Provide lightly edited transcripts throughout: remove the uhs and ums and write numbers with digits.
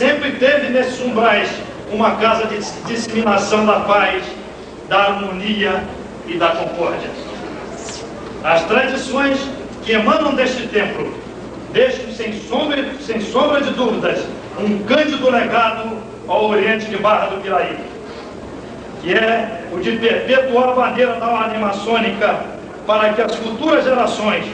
sempre teve nesses umbrais uma casa de disseminação da paz, da harmonia e da concórdia. As tradições que emanam deste templo deixam sem sombra de dúvidas um cândido legado ao Oriente de Barra do Piraí, que é o de perpetuar a bandeira da ordem maçônica para que as futuras gerações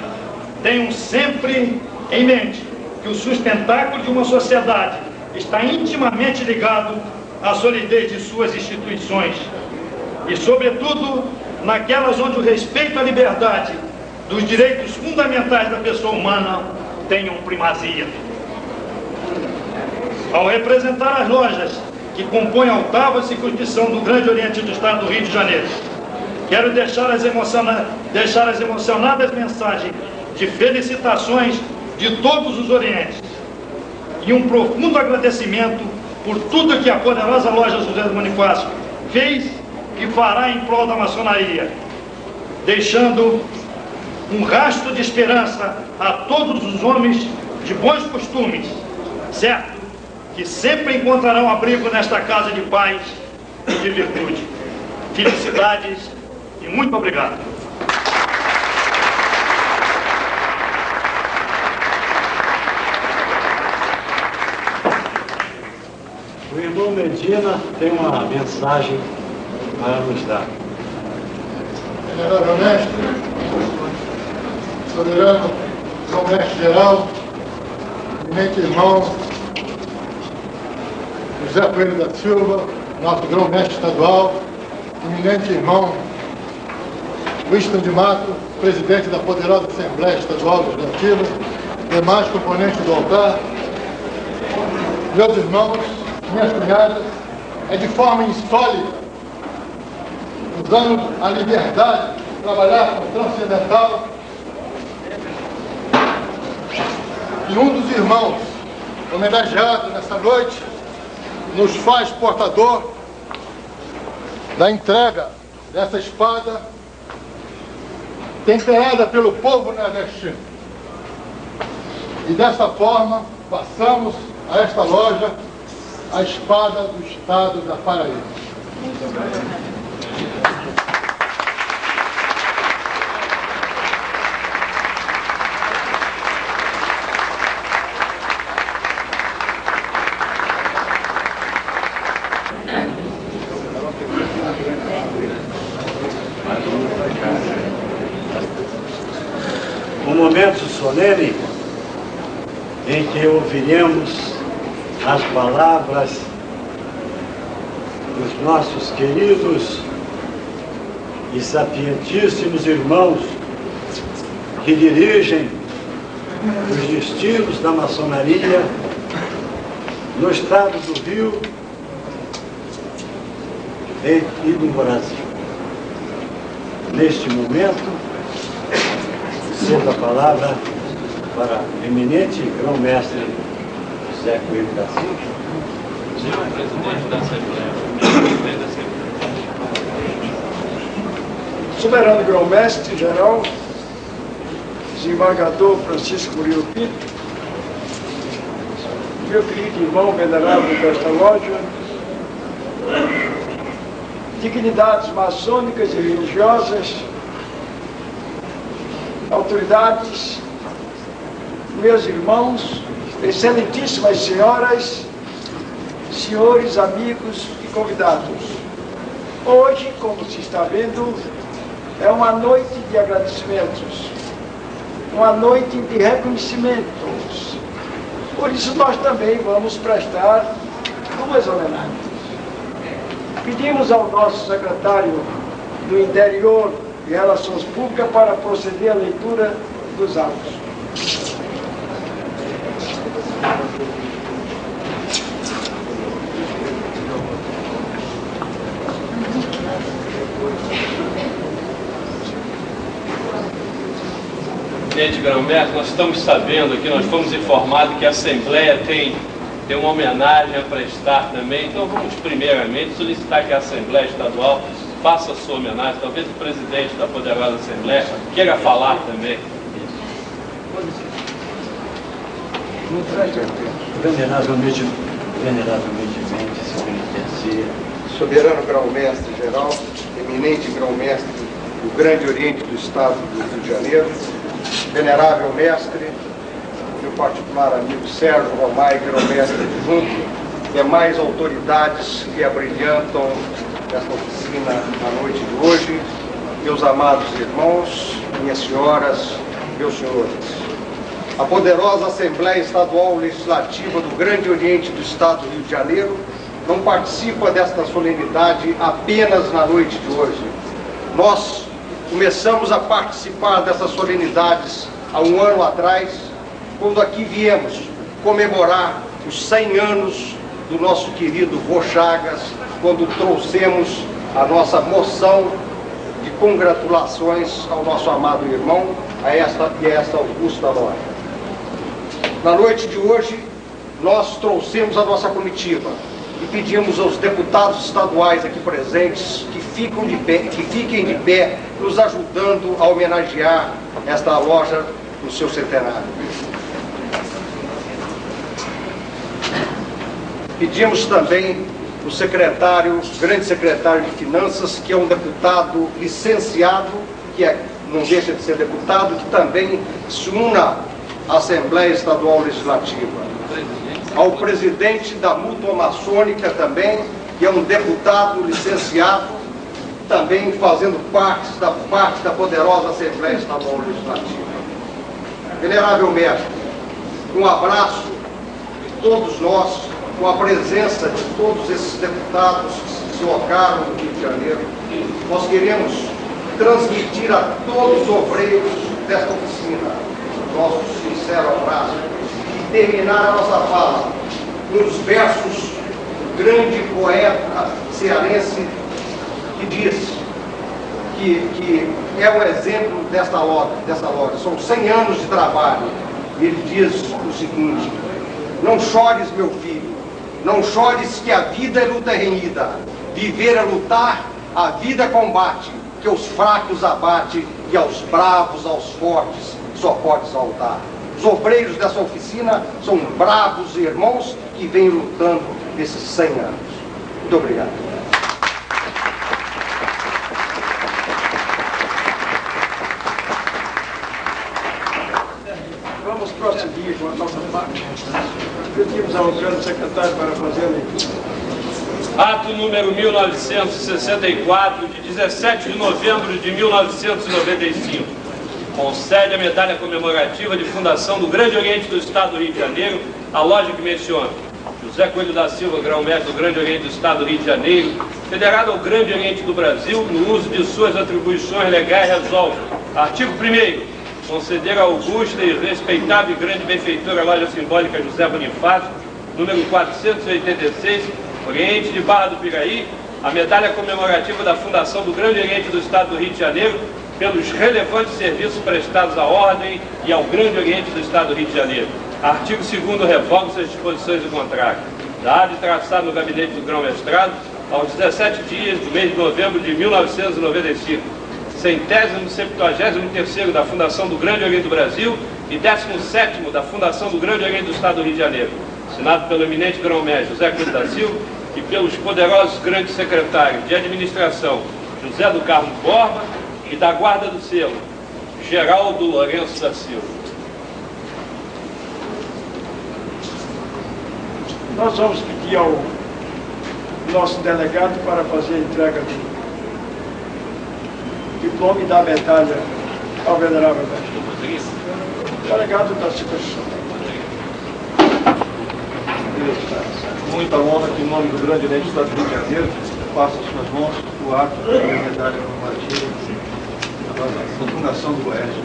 tenham sempre em mente que o sustentáculo de uma sociedade está intimamente ligado à solidez de suas instituições e, sobretudo, naquelas onde o respeito à liberdade dos direitos fundamentais da pessoa humana tenham primazia. Ao representar as lojas que compõem a 8ª circunscrição do Grande Oriente do Estado do Rio de Janeiro, quero deixar as emocionadas mensagens de felicitações de todos os Orientes e um profundo agradecimento por tudo que a poderosa loja José do Bonifácio fez e fará em prol da maçonaria, deixando um rastro de esperança a todos os homens de bons costumes, certo que sempre encontrarão abrigo nesta casa de paz e de virtude. Felicidades e muito obrigado. O irmão Medina tem uma mensagem para nos dar. Venerável mestre, soberano, João Mestre Geral, eminente irmão José Coelho da Silva, nosso grão-mestre estadual, eminente irmão Winston de Mato, presidente da poderosa Assembleia Estadual Legislativa, demais componentes do altar, meus irmãos, minhas cunhadas, é de forma insólita, usando a liberdade de trabalhar com o transcendental, e um dos irmãos homenageados nessa noite nos faz portador da entrega dessa espada temperada pelo povo nordestino. E dessa forma passamos a esta loja a espada do Estado da Paraíba. Um momento solene em que ouviremos as palavras dos nossos queridos e sapientíssimos irmãos que dirigem os destinos da maçonaria no estado do Rio e do Brasil. Neste momento, cedo a palavra para o eminente grão-mestre José Coelho da Silva. Senhor presidente da Assembleia, Soberano grão-mestre geral, desembargador Francisco Murilo Pinto, meu querido irmão venerável desta loja, dignidades maçônicas e religiosas, autoridades, meus irmãos, excelentíssimas senhoras, senhores, amigos e convidados. Hoje, como se está vendo, é uma noite de agradecimentos, uma noite de reconhecimentos. Por isso nós também vamos prestar 2 homenagens. Pedimos ao nosso secretário do Interior e Relações Públicas para proceder à leitura dos autos. Presidente grão-mestre, nós estamos sabendo aqui, nós fomos informados que a Assembleia tem uma homenagem a prestar também. Então vamos primeiramente solicitar que a Assembleia Estadual faça a sua homenagem. Talvez o presidente da poderosa Assembleia queira falar também. Veneravelmente veneravelmente esse penitencia. Soberano Grão-Mestre Geral, eminente Grão-Mestre do Grande Oriente do Estado do Rio de Janeiro, venerável mestre, meu particular amigo Sérgio Romai, Grão-Mestre adjunto, demais autoridades que abrilhantam esta oficina na noite de hoje, meus amados irmãos, minhas senhoras, meus senhores. A poderosa Assembleia Estadual Legislativa do Grande Oriente do Estado do Rio de Janeiro não participa desta solenidade apenas na noite de hoje. Nós começamos a participar dessas solenidades há um ano atrás, quando aqui viemos comemorar os 100 anos do nosso querido Vô Chagas, quando trouxemos a nossa moção de congratulações ao nosso amado irmão, a esta augusta loja. Na noite de hoje, nós trouxemos a nossa comitiva e pedimos aos deputados estaduais aqui presentes que fiquem de pé, nos ajudando a homenagear esta loja no seu centenário. Pedimos também o secretário, grande secretário de Finanças, que é um deputado licenciado, não deixa de ser deputado, que também se una à Assembleia Estadual Legislativa. Ao presidente da Mútua Maçônica também, que é um deputado licenciado, também fazendo parte da poderosa Assembleia Estadual Legislativa. Venerável mestre, um abraço de todos nós, com a presença de todos esses deputados que se deslocaram do Rio de Janeiro. Nós queremos transmitir a todos os obreiros desta oficina nosso sincero abraço e terminar a nossa fala com os versos do grande poeta cearense que diz que é um exemplo dessa loja. São 100 anos de trabalho. E ele diz o seguinte: não chores, meu filho, não chores, que a vida é luta renhida. Viver é lutar, a vida é combate, que os fracos abate e aos bravos, aos fortes, só pode exaltar. Os obreiros dessa oficina são bravos irmãos que vêm lutando nesses 100 anos. Muito obrigado. Vamos prosseguir com a nossa parte. Pedimos ao grande secretário para fazer a leitura. Ato número 1964, de 17 de novembro de 1995. Concede a medalha comemorativa de fundação do Grande Oriente do Estado do Rio de Janeiro, a loja que menciona. José Coelho da Silva, Grão-Mestre do Grande Oriente do Estado do Rio de Janeiro, federado ao Grande Oriente do Brasil, no uso de suas atribuições legais, resolve. Artigo 1º. Conceder à augusta e respeitável e grande benfeitora loja simbólica José Bonifácio, número 486, Oriente de Barra do Piraí, a medalha comemorativa da fundação do Grande Oriente do Estado do Rio de Janeiro, pelos relevantes serviços prestados à ordem e ao Grande Oriente do Estado do Rio de Janeiro. Artigo 2º, revoga-se as disposições do contrato. Dado e traçado no gabinete do grão-mestrado, aos 17 dias do mês de novembro de 1995, 173º da fundação do Grande Oriente do Brasil e 17º da fundação do Grande Oriente do Estado do Rio de Janeiro. Assinado pelo eminente grão-mestre José Coelho da Silva e pelos poderosos grandes secretários de administração José do Carmo Borba e da Guarda do Selo, Geraldo Lourenço da Silva. Nós vamos pedir ao nosso delegado para fazer a entrega do diploma e da medalha ao venerável mestre. O delegado da situação. Muita honra que, em nome do Grande Oriente do Estado do Rio de Janeiro, faça as suas mãos o ato da medalha comemorativa da fundação do Oeste.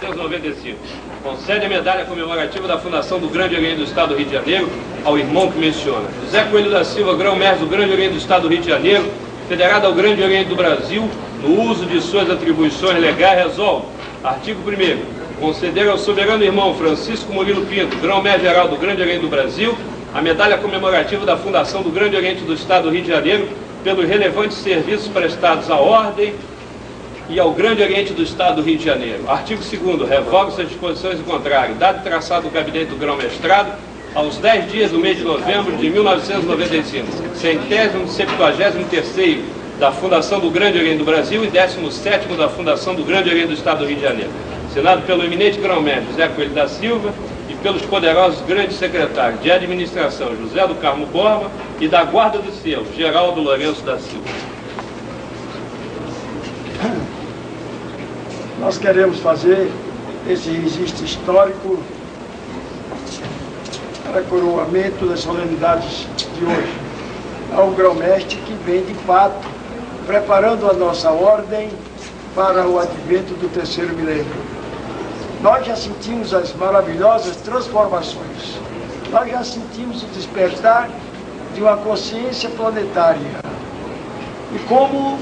1995. Concede a medalha comemorativa da fundação do Grande Oriente do Estado do Rio de Janeiro ao irmão que menciona. José Coelho da Silva, grão-mestre do Grande Oriente do Estado do Rio de Janeiro, federado ao Grande Oriente do Brasil, no uso de suas atribuições legais, resolve. Artigo 1º. Conceder ao soberano irmão Francisco Murilo Pinto, grão-mestre geral do Grande Oriente do Brasil, a medalha comemorativa da fundação do Grande Oriente do Estado do Rio de Janeiro, pelos relevantes serviços prestados à ordem e ao Grande Oriente do Estado do Rio de Janeiro. Artigo 2º, revoga-se as disposições em contrário, dado e traçado do Gabinete do Grão-Mestrado, aos 10 dias do mês de novembro de 1995, 173º da Fundação do Grande Oriente do Brasil e 17º da Fundação do Grande Oriente do Estado do Rio de Janeiro. Assinado pelo eminente grão-mestre José Coelho da Silva e pelos poderosos grandes secretários de administração José do Carmo Borba e da Guarda do Selo, Geraldo Lourenço da Silva. Nós queremos fazer esse registro histórico para coroamento das solenidades de hoje. Ao grão-mestre que vem de fato preparando a nossa ordem para o advento do terceiro milênio. Nós já sentimos as maravilhosas transformações. Nós já sentimos o despertar de uma consciência planetária. E como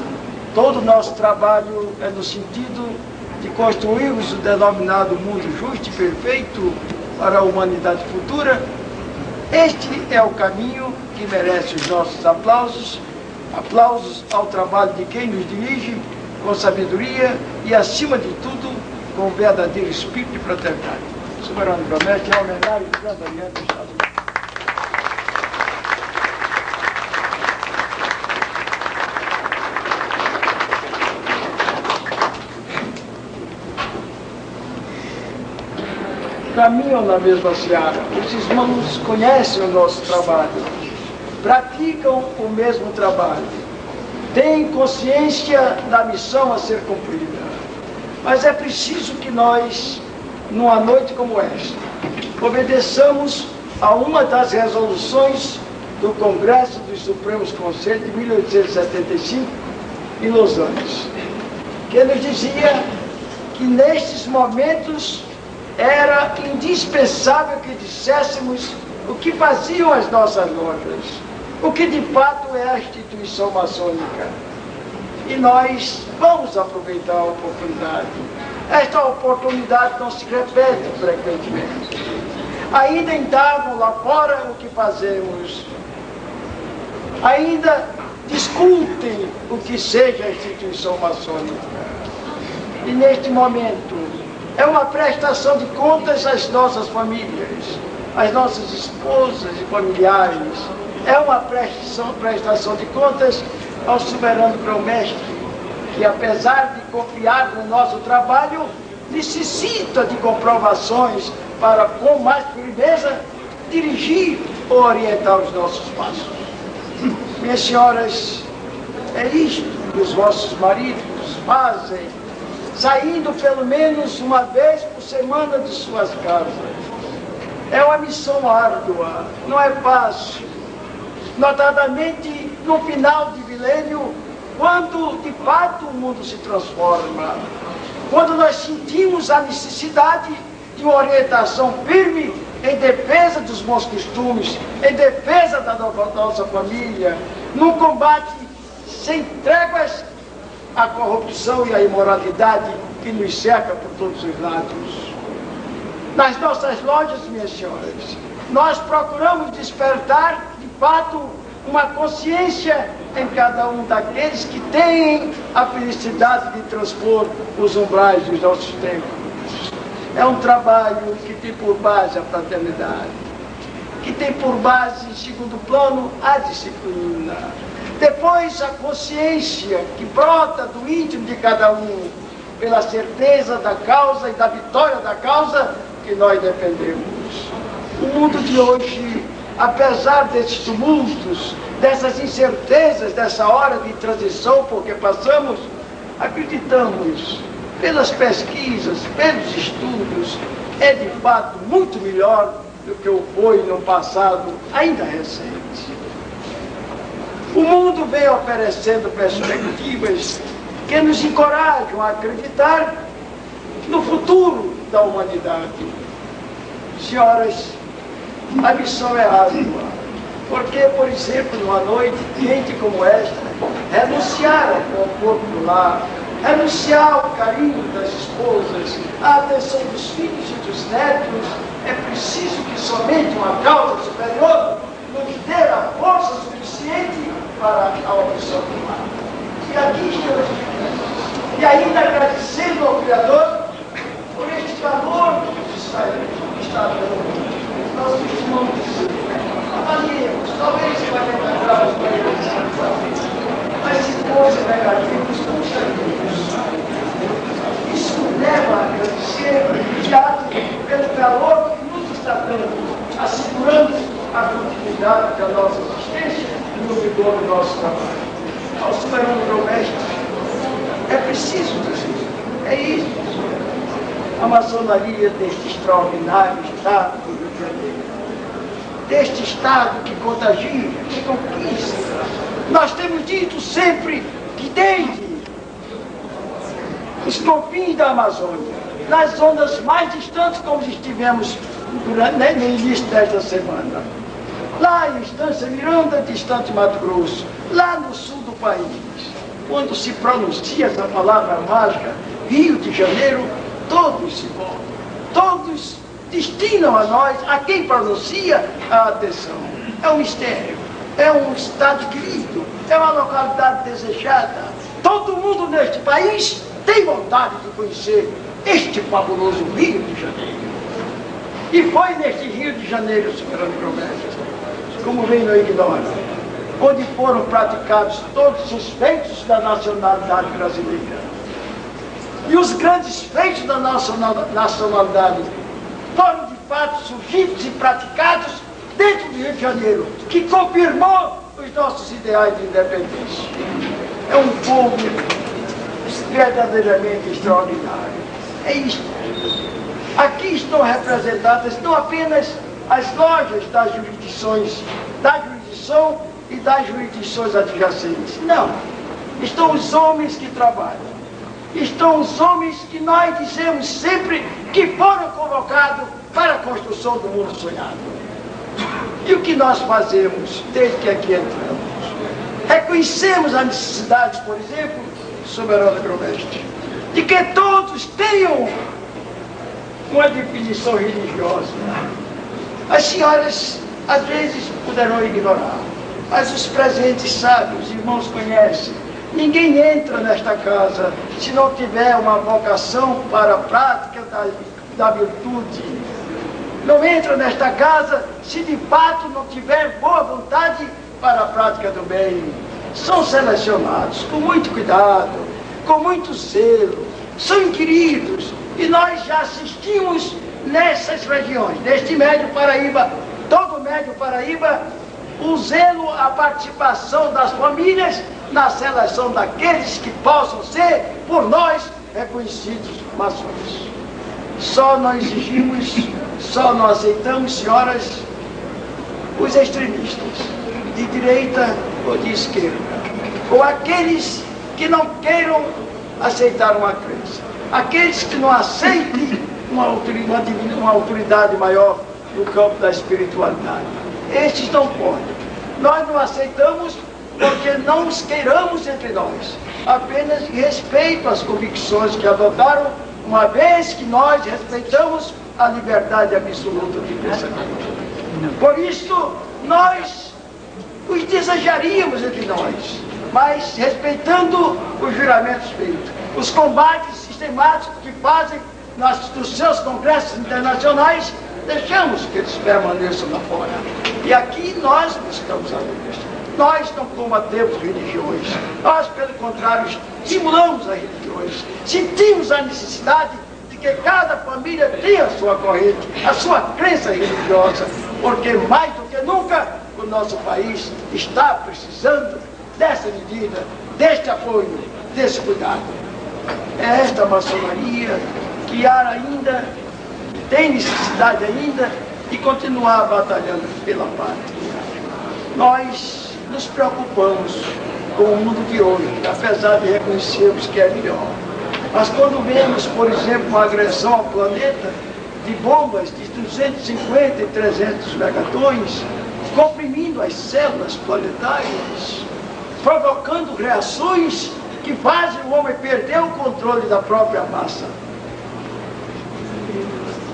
todo o nosso trabalho é no sentido de construirmos o denominado mundo justo e perfeito para a humanidade futura, este é o caminho que merece os nossos aplausos, aplausos ao trabalho de quem nos dirige com sabedoria e, acima de tudo, com um verdadeiro espírito de fraternidade. Soberano Grão-Mestre, em homenagem ao Grande Oriente dos Estados Unidos. Caminham na mesma seara. Os irmãos conhecem o nosso trabalho, praticam o mesmo trabalho, têm consciência da missão a ser cumprida. Mas é preciso que nós, numa noite como esta, obedeçamos a uma das resoluções do Congresso dos Supremos Conselhos de 1875, em Los Angeles, que nos dizia que nestes momentos era indispensável que disséssemos o que faziam as nossas lojas, o que de fato é a instituição maçônica. E nós vamos aproveitar a oportunidade. Esta oportunidade não se repete frequentemente. Ainda indagam lá fora o que fazemos. Ainda discutem o que seja a instituição maçônica. E neste momento, é uma prestação de contas às nossas famílias, às nossas esposas e familiares. É uma prestação de contas ao soberano grão-mestre, que apesar de confiar no nosso trabalho, necessita de comprovações para, com mais firmeza, dirigir ou orientar os nossos passos. Minhas senhoras, é isto que os vossos maridos fazem, saindo pelo menos uma vez por semana de suas casas. É uma missão árdua, não é fácil. Notadamente no final de milênio, quando de fato o mundo se transforma, quando nós sentimos a necessidade de uma orientação firme em defesa dos bons costumes, em defesa da nossa família, num combate sem tréguas à corrupção e à imoralidade que nos cerca por todos os lados. Nas nossas lojas, minhas senhoras, nós procuramos despertar, de fato, uma consciência em cada um daqueles que têm a felicidade de transpor os umbrais dos nossos templos. É um trabalho que tem por base a fraternidade, que tem por base, em segundo plano, a disciplina. Depois, a consciência que brota do íntimo de cada um, pela certeza da causa e da vitória da causa que nós defendemos. O mundo de hoje, apesar desses tumultos, dessas incertezas, dessa hora de transição por que passamos, acreditamos, pelas pesquisas, pelos estudos, é de fato muito melhor do que o foi no passado ainda recente. O mundo vem oferecendo perspectivas que nos encorajam a acreditar no futuro da humanidade. Senhoras, a missão é árdua, porque, por exemplo, numa noite quente como esta, renunciar ao conforto do lar, renunciar ao carinho das esposas, à atenção dos filhos e dos netos, é preciso que somente uma causa superior nos dê a força suficiente para a opção do lar. E aqui estão as diferenças. E ainda agradecendo ao Criador por este calor que está dando. Nós costumamos avaliemos, talvez 40 graus, 45 graus, mas se fosse negativo, estamos tranquilos. Isso leva a agradecer o teatro pelo calor que nos está dando, assegurando a continuidade da nossa existência e o vigor do nosso trabalho. Ao soberano grão-mestre, é preciso dizer, é isso. A maçonaria deste extraordinário Estado do Rio de Janeiro, deste Estado que contagia, que conquista. Nós temos dito sempre que desde os confins da Amazônia, nas zonas mais distantes, como estivemos no início desta semana, lá em Estância Miranda, distante Mato Grosso, lá no sul do país, quando se pronuncia essa palavra mágica, Rio de Janeiro, todos se voltam, todos destinam a nós, a quem pronuncia, a atenção. É um mistério, é um estado querido, é uma localidade desejada. Todo mundo neste país tem vontade de conhecer este fabuloso Rio de Janeiro. E foi neste Rio de Janeiro, soberano grão-mestre, como vem no ignora, onde foram praticados todos os feitos da nacionalidade brasileira. E os grandes feitos da nacionalidade foram de fato surgidos e praticados dentro do Rio de Janeiro, que confirmou os nossos ideais de independência. É um povo verdadeiramente extraordinário. É isto. Aqui estão representadas não apenas as lojas das jurisdições, da jurisdição e das jurisdições adjacentes. Não. Estão os homens que trabalham. Estão os homens que nós dizemos sempre que foram convocados para a construção do mundo sonhado. E o que nós fazemos desde que aqui entramos? Reconhecemos a necessidade, por exemplo, soberano grão-mestre, de que todos tenham uma definição religiosa. As senhoras, às vezes, poderão ignorar, mas os presentes sabem, os irmãos conhecem. Ninguém entra nesta casa se não tiver uma vocação para a prática da virtude. Não entra nesta casa se de fato não tiver boa vontade para a prática do bem. São selecionados com muito cuidado, com muito zelo, são inquiridos. E nós já assistimos nessas regiões, neste Médio Paraíba, todo o Médio Paraíba, o zelo, a participação das famílias na seleção daqueles que possam ser, por nós, reconhecidos maçons. Só não exigimos, só não aceitamos, senhoras, os extremistas, de direita ou de esquerda, ou aqueles que não queiram aceitar uma crença, aqueles que não aceitem uma autoridade maior no campo da espiritualidade. Estes não podem. Nós não aceitamos porque não os queiramos entre nós, apenas em respeito às convicções que adotaram, uma vez que nós respeitamos a liberdade absoluta de pensamento. Por isso, nós os desejaríamos entre nós, mas respeitando os juramentos feitos, os combates sistemáticos que fazem nos seus congressos internacionais, deixamos que eles permaneçam lá fora. E aqui nós buscamos a luz. Nós não combatemos religiões, nós, pelo contrário, estimulamos as religiões. Sentimos a necessidade de que cada família tenha a sua corrente, a sua crença religiosa, porque mais do que nunca o nosso país está precisando dessa medida, deste apoio, desse cuidado. É esta maçonaria que há ainda, tem necessidade ainda de continuar batalhando pela pátria. Nós nos preocupamos com o mundo de hoje, apesar de reconhecermos que é melhor. Mas quando vemos, por exemplo, uma agressão ao planeta de bombas de 250 e 300 megatons, comprimindo as células planetárias, provocando reações que fazem o homem perder o controle da própria massa.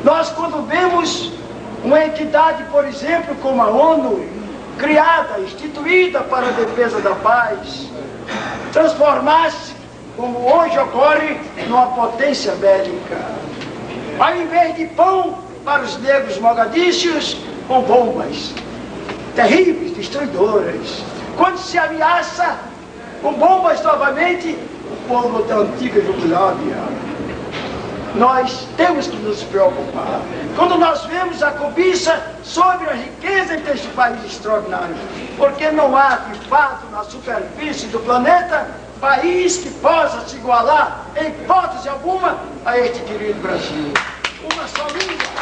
Nós, quando vemos uma entidade, por exemplo, como a ONU, criada, instituída para a defesa da paz, transformar-se como hoje ocorre numa potência bélica. Ao invés de pão para os negros mogadíscios, com bombas terríveis, destruidoras. Quando se ameaça com bombas novamente, o povo da antiga Jugoslávia. Nós temos que nos preocupar. Quando nós vemos a cobiça sobre a riqueza deste país extraordinário, porque não há, de fato, na superfície do planeta, país que possa se igualar, em hipótese alguma, a este querido Brasil. Uma só língua.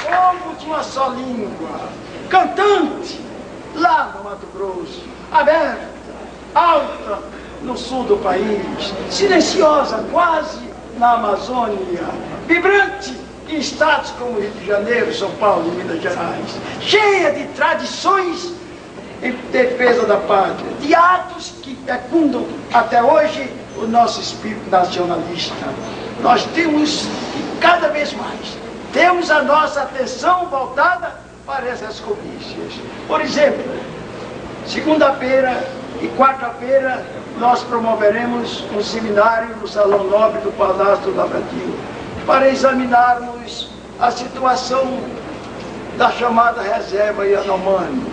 Somos uma só língua, cantante, lá no Mato Grosso, aberta, alta, no sul do país, silenciosa, quase na Amazônia, vibrante em estados como Rio de Janeiro, São Paulo e Minas Gerais, cheia de tradições em defesa da pátria, de atos que fecundam até hoje o nosso espírito nacionalista. Nós temos, cada vez mais, temos a nossa atenção voltada para essas cobiças. Por exemplo, segunda-feira e quarta-feira nós promoveremos um seminário no Salão Nobre do Palácio do Lavradio para examinarmos a situação da chamada reserva Yanomami.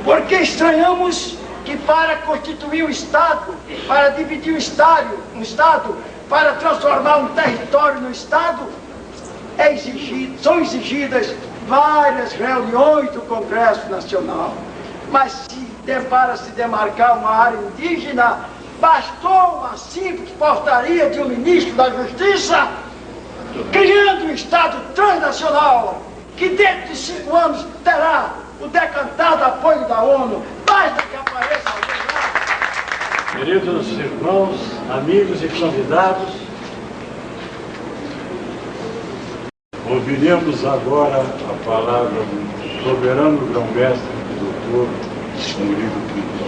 Porque estranhamos que para constituir um Estado, para dividir um Estado, para transformar um território no Estado, são exigidas várias reuniões do Congresso Nacional. Mas para se demarcar uma área indígena, bastou uma simples portaria de um ministro da Justiça, criando um Estado transnacional, que dentro de 5 anos terá o decantado apoio da ONU. Basta que apareça alguém lá. Queridos irmãos, amigos e convidados, ouviremos agora a palavra do soberano grão-mestre doutor Murilo Pinto.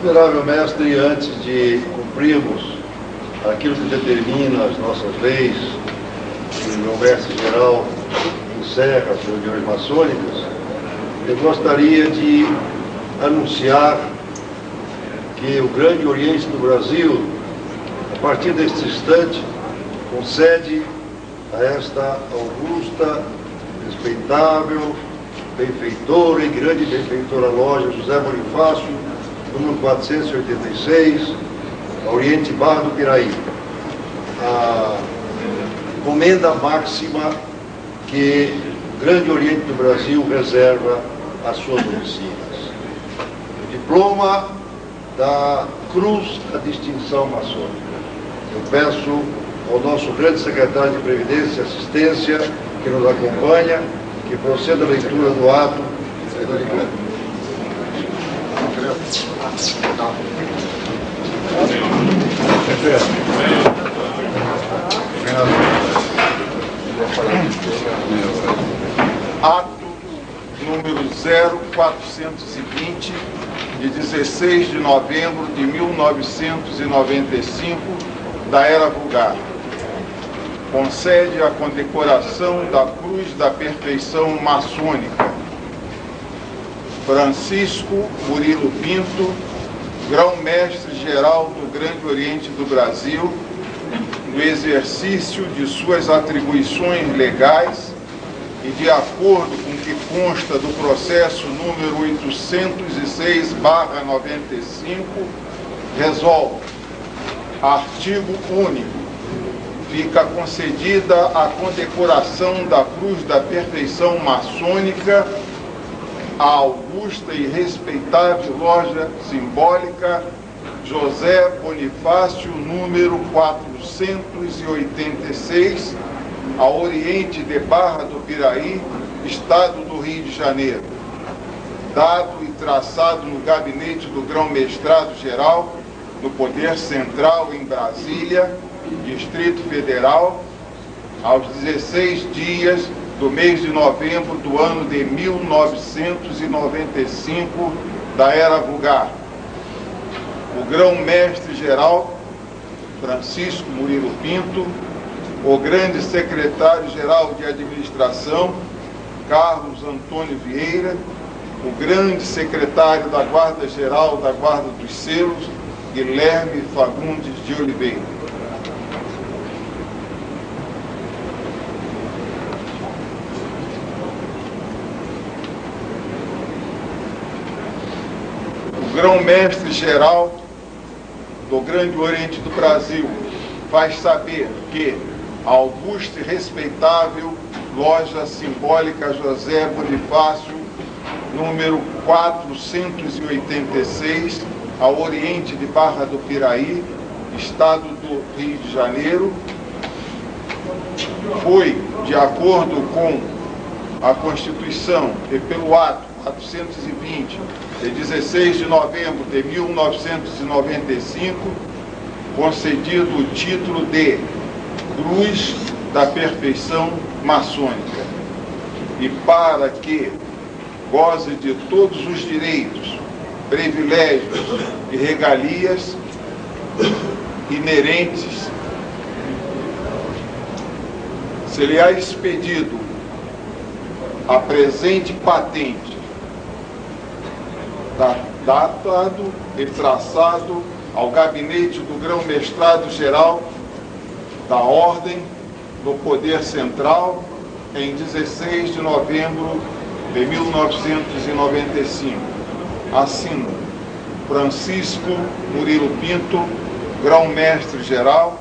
Venerável mestre, antes de cumprirmos aquilo que determina as nossas leis, que o grão-mestre geral encerra as reuniões maçônicas, eu gostaria de anunciar que o Grande Oriente do Brasil, a partir deste instante, concede a esta augusta, respeitável, benfeitora e grande benfeitora loja José Bonifácio, número 486, Oriente Barra do Piraí, a comenda máxima que o Grande Oriente do Brasil reserva às suas oficinas. O diploma da Cruz da Distinção Maçônica. Eu peço ao nosso grande secretário de Previdência e Assistência, que nos acompanha, que proceda a leitura do ato e do diploma. Ato número 0420, de 16 de novembro de 1995, da Era Vulgar. Concede a condecoração da Cruz da Perfeição Maçônica. Francisco Murilo Pinto, grão-mestre-geral do Grande Oriente do Brasil, no exercício de suas atribuições legais e de acordo com o que consta do processo número 806/95, resolve: artigo único. Fica concedida a condecoração da Cruz da Perfeição Maçônica à augusta e respeitável loja simbólica José Bonifácio, número 486, a oriente de Barra do Piraí, Estado do Rio de Janeiro. Dado e traçado no gabinete do Grão-Mestrado Geral, no Poder Central em Brasília, Distrito Federal, aos 16 dias do mês de novembro do ano de 1995, da Era Vulgar. O Grão-Mestre-Geral, Francisco Murilo Pinto, o Grande Secretário-Geral de Administração, Carlos Antônio Vieira, o grande secretário da Guarda-Geral da Guarda dos Selos, Guilherme Fagundes de Oliveira. O Grão-Mestre-Geral do Grande Oriente do Brasil faz saber que a augusta e respeitável Loja Simbólica José Bonifácio, número 486, ao oriente de Barra do Piraí, estado do Rio de Janeiro, foi, de acordo com a Constituição e pelo ato 420, de 16 de novembro de 1995, concedido o título de Cruz da Perfeição Maçônica, e para que goze de todos os direitos, privilégios e regalias inerentes, se-lhe-á expedido a presente patente, datado e traçado ao Gabinete do Grão-Mestrado Geral da Ordem do Poder Central em 16 de novembro de 1995. Assino Francisco Murilo Pinto, Grão-Mestre-Geral,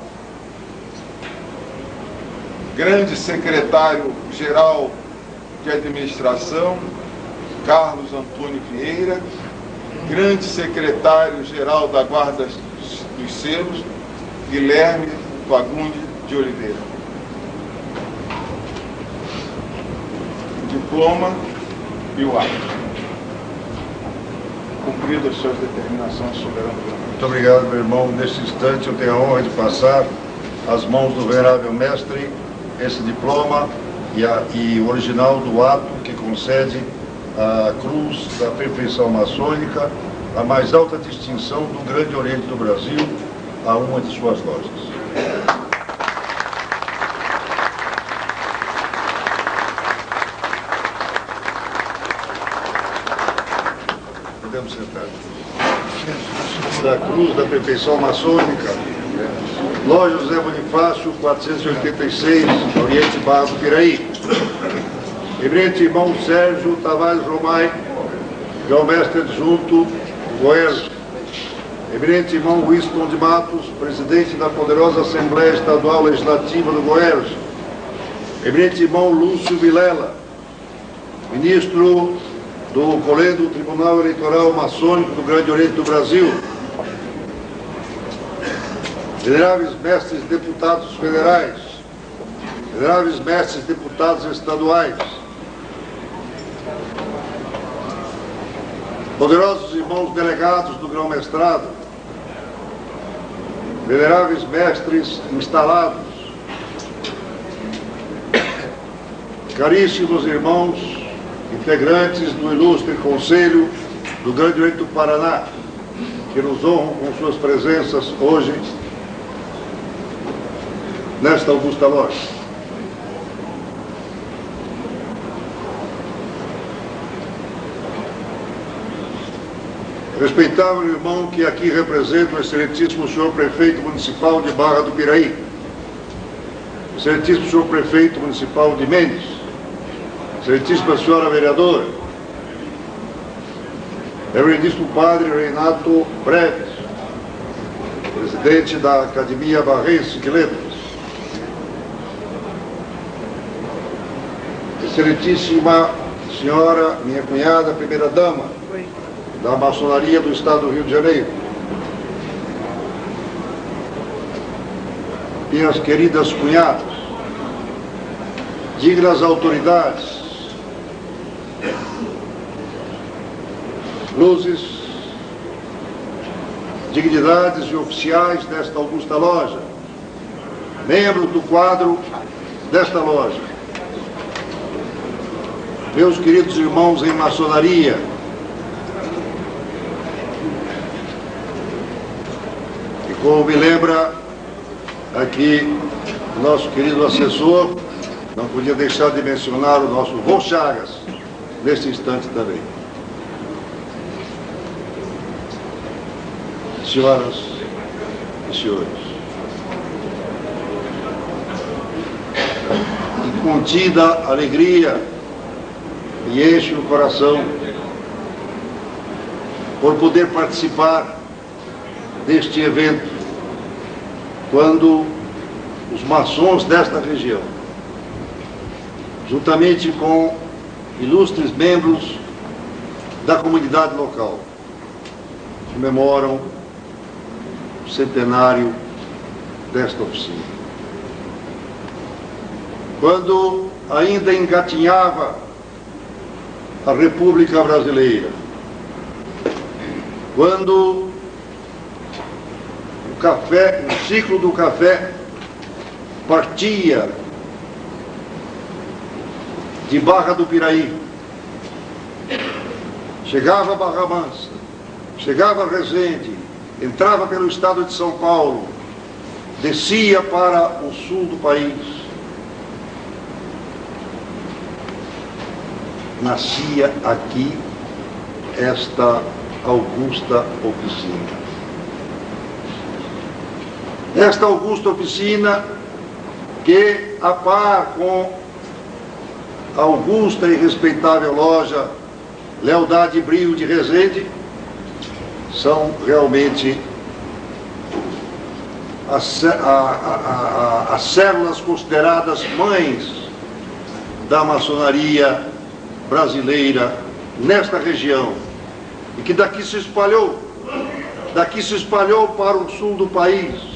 Grande Secretário-Geral de Administração, Carlos Antônio Vieira, Grande Secretário-Geral da Guarda dos Selos, Guilherme Fagundes de Oliveira. Diploma e o ato. Cumpridas as suas determinações, soberano. Muito obrigado, meu irmão. Neste instante eu tenho a honra de passar às mãos do venerável mestre esse diploma e o original do ato que concede a Cruz da Perfeição Maçônica, a mais alta distinção do Grande Oriente do Brasil, a uma de suas lojas. Podemos sentar. Da Cruz da Perfeição Maçônica, Loja José Bonifácio, 486, Oriente Barra do Piraí. Reverente irmão Sérgio Tavares Romai, grão-mestre adjunto do Goiás. Reverente irmão Winston de Matos, presidente da poderosa Assembleia Estadual Legislativa do Goiás. Reverente irmão Lúcio Vilela, ministro do Colégio do Tribunal Eleitoral Maçônico do Grande Oriente do Brasil. Veneráveis mestres deputados federais, veneráveis mestres deputados estaduais, poderosos irmãos delegados do grão-mestrado, veneráveis mestres instalados, caríssimos irmãos integrantes do ilustre Conselho do Grande Oriente do Paraná, que nos honram com suas presenças hoje nesta augusta loja. Respeitável irmão que aqui representa o excelentíssimo senhor prefeito municipal de Barra do Piraí, excelentíssimo senhor prefeito municipal de Mendes, excelentíssima senhora vereadora, reverendíssimo padre Renato Breves, presidente da Academia Barrense de Letras, excelentíssima senhora, minha cunhada, primeira-dama da maçonaria do Estado do Rio de Janeiro, minhas queridas cunhadas, dignas autoridades, luzes, dignidades e oficiais desta augusta loja, membros do quadro desta loja, meus queridos irmãos em maçonaria, e como me lembra aqui o nosso querido assessor, não podia deixar de mencionar o nosso Vô Chagas, neste instante também. senhoras e senhores, incontida alegria me enche o coração por poder participar deste evento, quando os maçons desta região, juntamente com ilustres membros da comunidade local, comemoram o centenário desta oficina. Quando ainda engatinhava a República Brasileira, quando o ciclo do café partia de Barra do Piraí, chegava a Barra Mansa, chegava a Resende, entrava pelo estado de São Paulo, descia para o sul do país, nascia aqui esta augusta oficina. Esta augusta oficina que, a par com a augusta e respeitável loja Lealdade e Brio de Resende, são realmente as células consideradas mães da maçonaria brasileira nesta região, e que daqui se espalhou para o sul do país,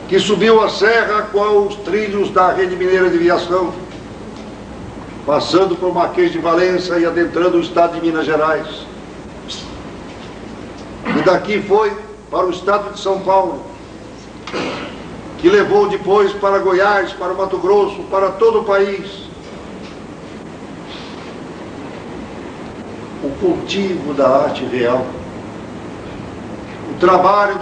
que subiu a serra com os trilhos da Rede Mineira de Viação, passando por Marquês de Valença e adentrando o estado de Minas Gerais. E daqui foi para o estado de São Paulo, que levou depois para Goiás, para Mato Grosso, para todo o país. O cultivo da arte real, o trabalho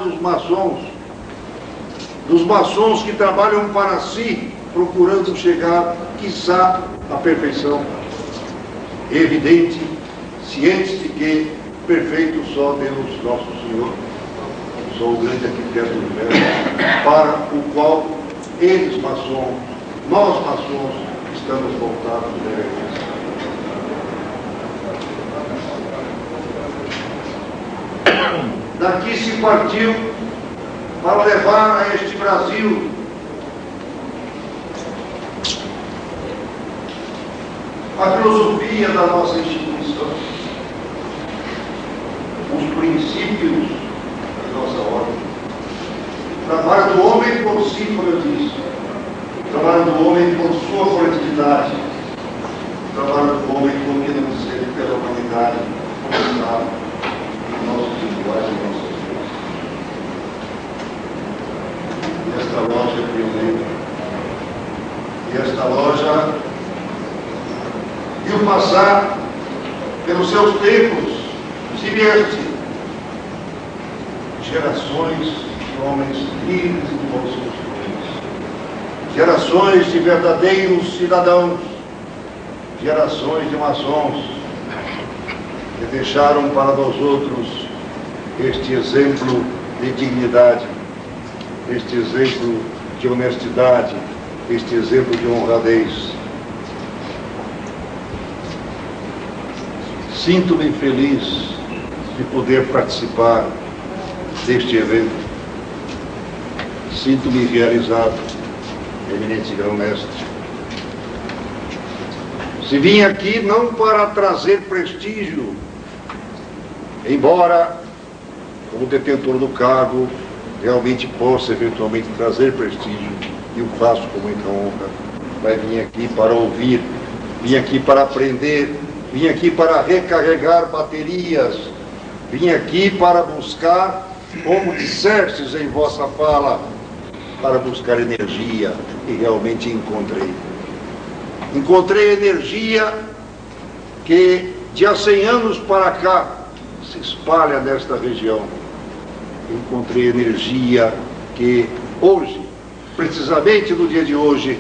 dos maçons que trabalham para si, procurando chegar, quiçá, à perfeição. Evidente, cientes de que perfeito só Deus, nosso Senhor, só o grande arquiteto do universo, para o qual eles maçons, nós maçons, estamos voltados diretamente. Daqui se partiu para levar a este Brasil a filosofia da nossa instituição, os princípios da nossa ordem. O trabalho do homem por si, como eu disse, o trabalho do homem por sua coletividade, o trabalho do homem por que não ser pela humanidade, como sabe, nossos iguais e nossas vidas. E esta loja é pioneira. E esta loja viu passar pelos seus tempos simiestes gerações de homens livres e de bons costumes, gerações de verdadeiros cidadãos, gerações de maçons que deixaram para nós outros este exemplo de dignidade, este exemplo de honestidade, este exemplo de honradez. Sinto-me feliz de poder participar deste evento. Sinto-me realizado, eminente grão-mestre. Se vim aqui não para trazer prestígio, embora, como detentor do cargo, realmente possa eventualmente trazer prestígio, e o faço com muita honra, mas vim aqui para ouvir, vim aqui para aprender, vim aqui para recarregar baterias, vim aqui para buscar, como dissestes em vossa fala, para buscar energia, e realmente encontrei. Encontrei energia que de há 100 anos para cá se espalha nesta região. Encontrei energia que hoje, precisamente no dia de hoje,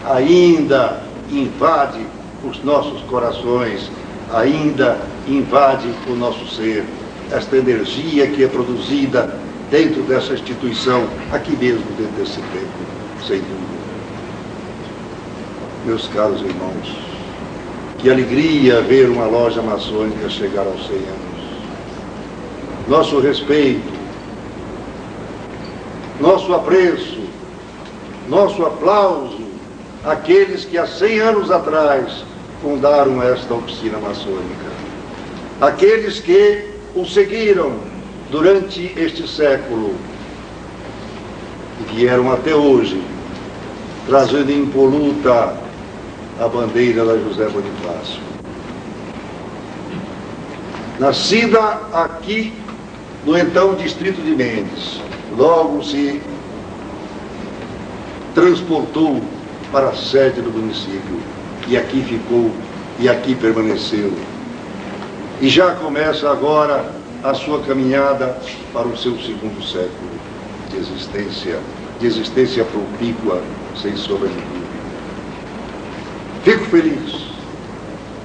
ainda invade os nossos corações, ainda invade o nosso ser. esta energia que é produzida dentro dessa instituição, aqui mesmo dentro desse templo, sem dúvida. Meus caros irmãos, que alegria ver uma loja maçônica chegar aos 100 anos. Nosso respeito, nosso apreço, nosso aplauso àqueles que há 100 anos atrás fundaram esta oficina maçônica. Aqueles que o seguiram durante este século e vieram até hoje, trazendo impoluta a bandeira da José Bonifácio. Nascida aqui no então distrito de Mendes, logo se transportou para a sede do município e aqui ficou e aqui permaneceu. E já começa agora a sua caminhada para o seu segundo século de existência propícua, sem sombra de dúvida. Fico feliz,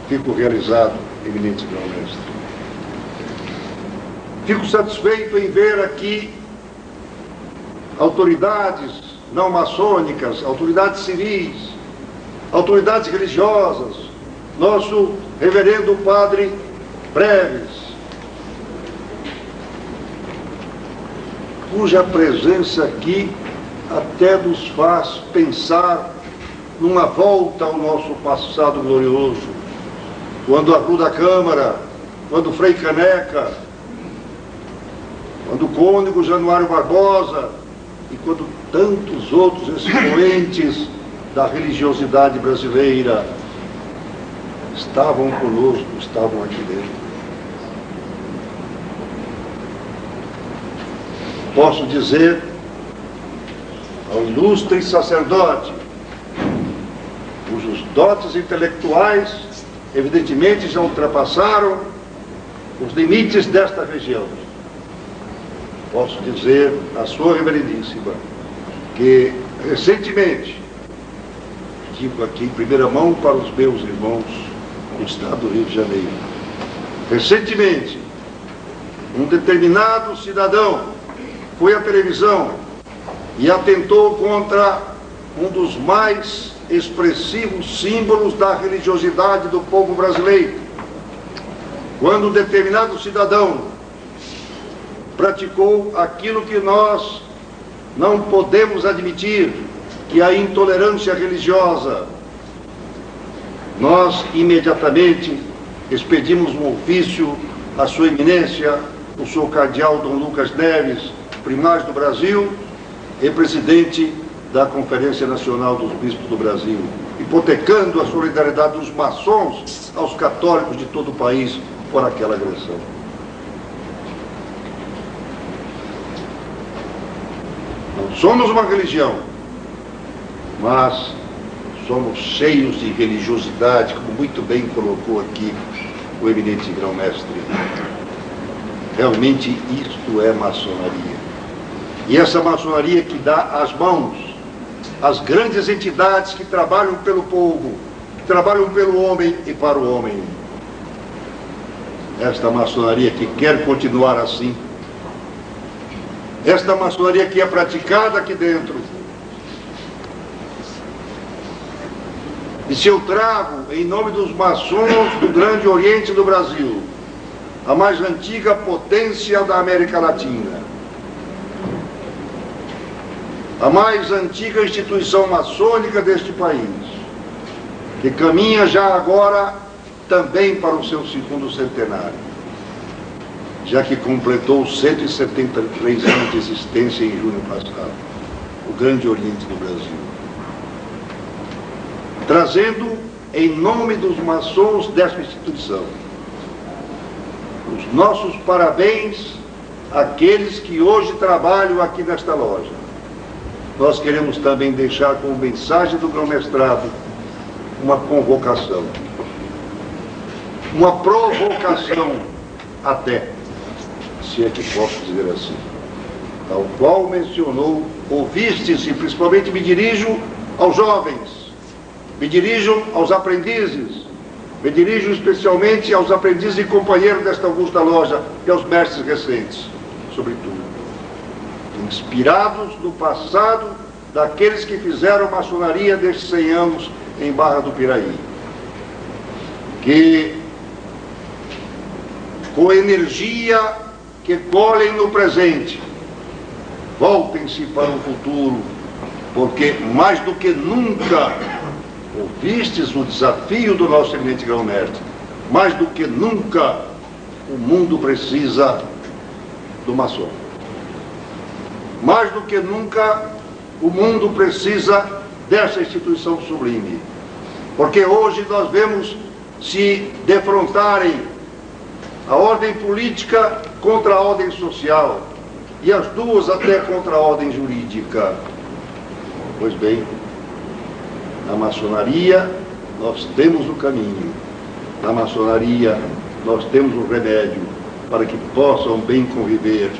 fico realizado, eminente grão-mestre. Fico satisfeito em ver aqui autoridades não maçônicas, autoridades civis, autoridades religiosas, nosso reverendo padre Breves, cuja presença aqui até nos faz pensar numa volta ao nosso passado glorioso, quando a Rua da Câmara, quando Frei Caneca, quando o cônego Januário Barbosa e quando tantos outros expoentes da religiosidade brasileira estavam conosco, estavam aqui dentro. Posso dizer ao ilustre sacerdote, cujos dotes intelectuais evidentemente já ultrapassaram os limites desta região. Posso dizer à sua reverendíssima que recentemente, digo aqui em primeira mão para os meus irmãos do estado do Rio de Janeiro, recentemente um determinado cidadão foi à televisão e atentou contra um dos mais expressivos símbolos da religiosidade do povo brasileiro. Quando um determinado cidadão praticou aquilo que nós não podemos admitir, que é a intolerância religiosa, nós imediatamente expedimos um ofício à sua eminência, o senhor cardeal Dom Lucas Neves, primário do Brasil e presidente da Conferência Nacional dos Bispos do Brasil, hipotecando a solidariedade dos maçons aos católicos de todo o país por aquela agressão. Não somos uma religião, mas somos cheios de religiosidade, como muito bem colocou aqui o eminente grão-mestre. Realmente isto é maçonaria. E essa maçonaria que dá as mãos às grandes entidades que trabalham pelo povo, que trabalham pelo homem e para o homem. Esta maçonaria que quer continuar assim. Esta maçonaria que é praticada aqui dentro. E se eu trago, em nome dos maçons do Grande Oriente do Brasil, a mais antiga potência da América Latina, a mais antiga instituição maçônica deste país, que caminha já agora também para o seu segundo centenário, já que completou 173 anos de existência em junho passado, o Grande Oriente do Brasil. Trazendo, em nome dos maçons desta instituição, os nossos parabéns àqueles que hoje trabalham aqui nesta loja. Nós queremos também deixar como mensagem do grão-mestrado uma convocação, uma provocação até, se é que posso dizer assim, tal qual mencionou, ouvistes, e principalmente me dirijo aos jovens, me dirijo aos aprendizes, Me dirijo especialmente aos aprendizes e companheiros desta augusta loja e aos mestres recentes, sobretudo, inspirados no passado daqueles que fizeram maçonaria destes 100 anos em Barra do Piraí, que, com energia que colhem no presente, voltem-se para o futuro, porque mais do que nunca ouvistes o desafio do nosso eminente grão-mestre, mais do que nunca o mundo precisa do maçom. Mais do que nunca o mundo precisa dessa instituição sublime, porque hoje nós vemos se defrontarem a ordem política contra a ordem social, e as duas até contra a ordem jurídica. Pois bem, na maçonaria nós temos o caminho, na maçonaria nós temos o remédio para que possam bem conviver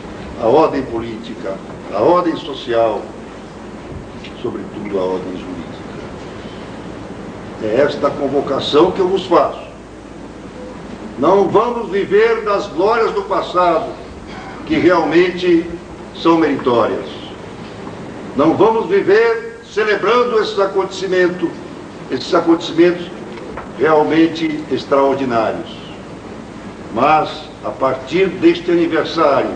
a ordem política, a ordem social, sobretudo a ordem jurídica. É esta convocação que eu vos faço. Não vamos viver das glórias do passado, que realmente são meritórias. Não vamos viver celebrando esses acontecimentos realmente extraordinários. Mas, a partir deste aniversário,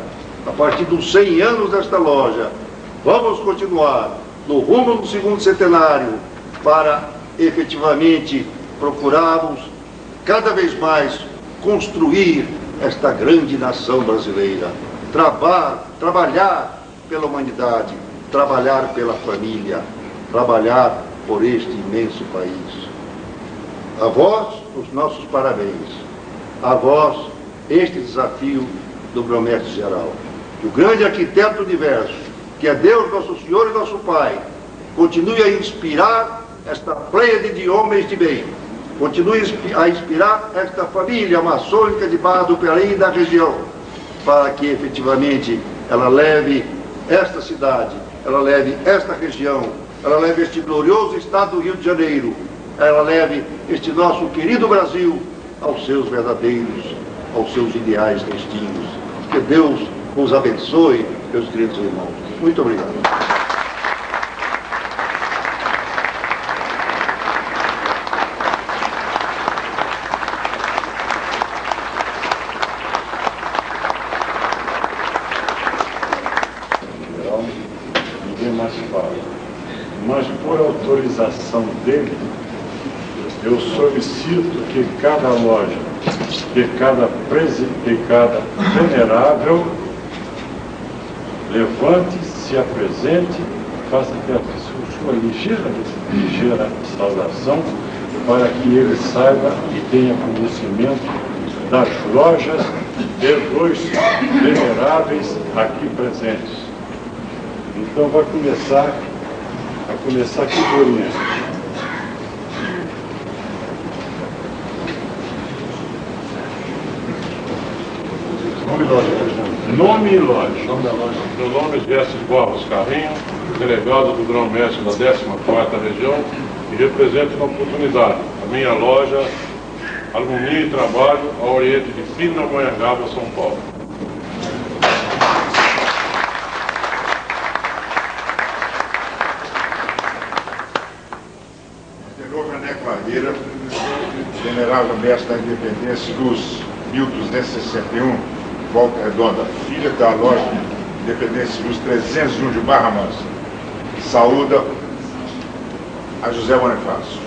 a partir dos 100 anos desta loja, vamos continuar no rumo do segundo centenário para, efetivamente, procurarmos cada vez mais construir esta grande nação brasileira. Trabalhar pela humanidade, trabalhar pela família, trabalhar por este imenso país. A vós, os nossos parabéns. A vós, este desafio do grão-mestre geral. Que o grande arquiteto do universo, que é Deus, nosso Senhor e nosso Pai, continue a inspirar esta pleiade de homens de bem. Continue a inspirar esta família maçônica de Barra do Piraí e da região, para que efetivamente ela leve esta cidade, ela leve esta região, ela leve este glorioso estado do Rio de Janeiro, ela leve este nosso querido Brasil aos seus verdadeiros, aos seus ideais destinos. Que Deus os abençoe, meus queridos irmãos. Muito obrigado. Ninguém mais fala. Mas por autorização dele, eu solicito que cada loja, que cada venerável levante, se apresente, faça aquela sua ligeira saudação, para que ele saiba e tenha conhecimento das lojas e dos veneráveis aqui presentes. Então vai começar aqui por oriente. Nome e loja. Meu nome é Jesse Borges Carrinho, delegado do grão-mestre da 14ª Região, e represento na oportunidade a minha loja Harmonia e Trabalho, a oriente de Pindamonhangaba, São Paulo. Venerável mestre da Independência Luz, 1261, Volta Redonda, filha da loja Independência Luz 301 de Barra Mansa. Saúda a José Bonifácio.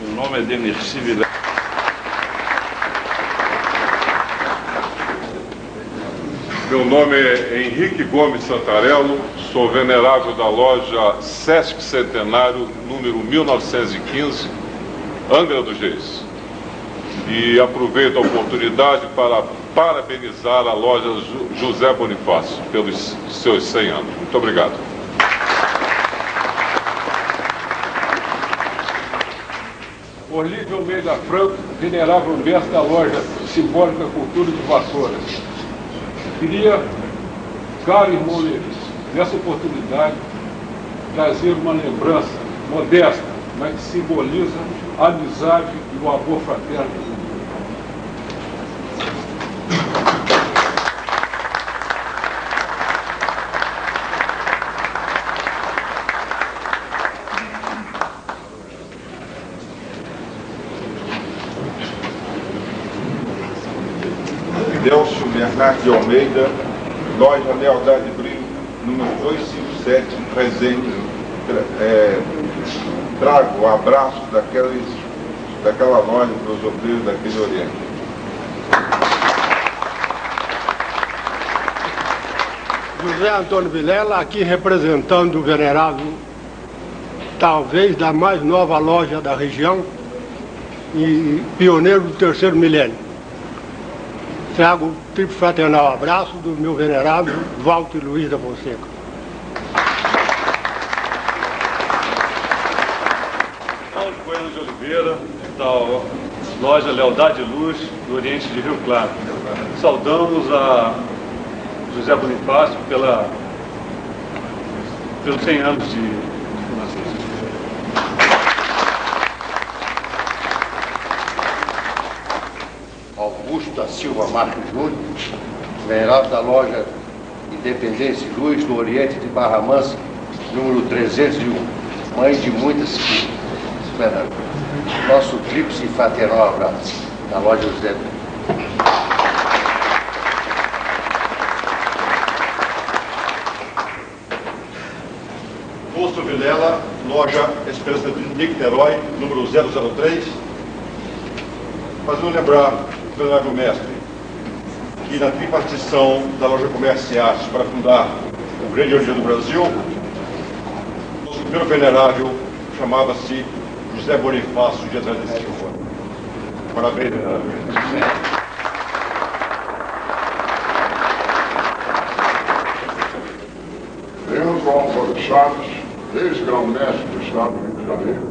Meu nome é Demirci Vilela. Meu nome é Henrique Gomes Santarello, sou venerável da loja Sesc Centenário, número 1915, Angra dos Reis. E aproveito a oportunidade para parabenizar a loja José Bonifácio pelos seus 100 anos. Muito obrigado. Olívio Almeida Franco, venerável mestre da loja Simbólica Cultura de Vassouras. Queria, caro irmão Levi, nessa oportunidade, trazer uma lembrança modesta, mas que simboliza a amizade e o amor fraterno. Delcio Bernardo de Almeida, loja Lealdade Brilho, número 257, presente. Trago o abraço daquela loja para os obreiros daquele Oriente. José Antônio Vilela, aqui representando o venerável, talvez da mais nova loja da região e pioneiro do terceiro milênio. Trago o triplo fraternal abraço do meu venerável Walter Luiz da Fonseca. Paulo Coelho de Oliveira, da loja Lealdade e Luz, do Oriente de Rio Claro. Saudamos a José Bonifácio pelos 100 anos de fundação. Augusto da Silva Marques Júnior, venerável da loja Independência e Luz, do Oriente de Barra Mansa, número 301, mãe de muitas filhas. Nosso tríplice fraternal abraço, da loja José. Augusto Vilela, loja Esperança de Niterói, número 003. Fazendo lembrar, venerável mestre, que na tripartição da loja Comércio e Artes para fundar o grande Oriente do Brasil, nosso primeiro venerável chamava-se José Bonifácio de Andrade Silva. Parabéns, venerável. Enzo Álvaro Chaves, ex-grão-mestre do Estado do Rio de Janeiro,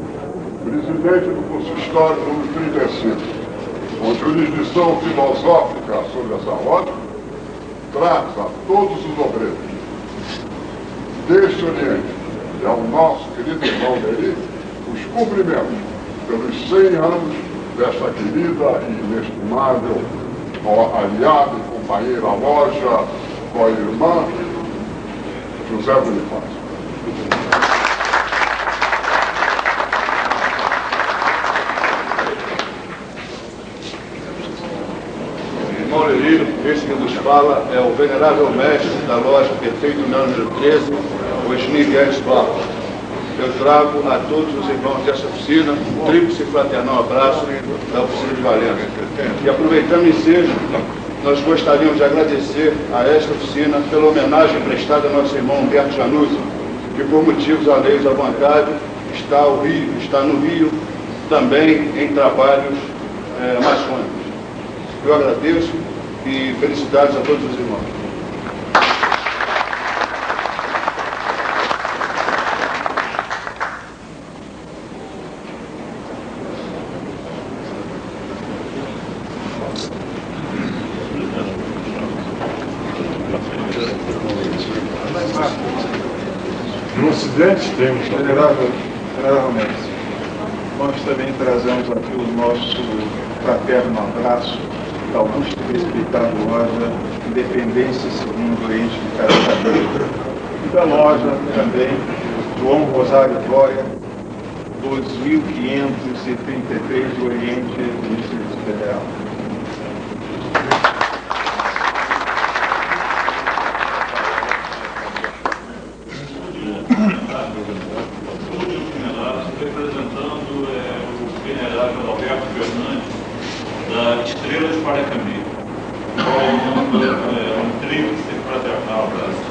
presidente do consistório número 35, com jurisdição filosófica sobre essa loja, traz a todos os obreiros deste Oriente e ao nosso querido irmão Neri os cumprimentos pelos 100 anos desta querida e inestimável aliada e companheira loja, co-irmã José Bonifácio. Maurílio, esse que nos fala é o venerável mestre da loja Perfeito número 13, o Esni Guedes Barros. Eu trago a todos os irmãos dessa oficina um tríplice fraternal abraço da oficina de Valença. E aproveitando o ensejo, nós gostaríamos de agradecer a esta oficina pela homenagem prestada ao nosso irmão Humberto Januzzi, que por motivos alheios à vontade está no Rio também em trabalhos maçônicos. Eu agradeço e felicidades a todos os irmãos. No Ocidente temos venerável mestre. Nós também trazemos aqui o nosso fraterno abraço da augusta e respeitada loja Independência segundo Oriente de Caracateca. E da loja também João Rosário Glória, 2533 do Oriente do Distrito Federal. Representando o venerável Alberto Fernandes, da Estrela de Paracambi. Um tríplice fraternal abraço.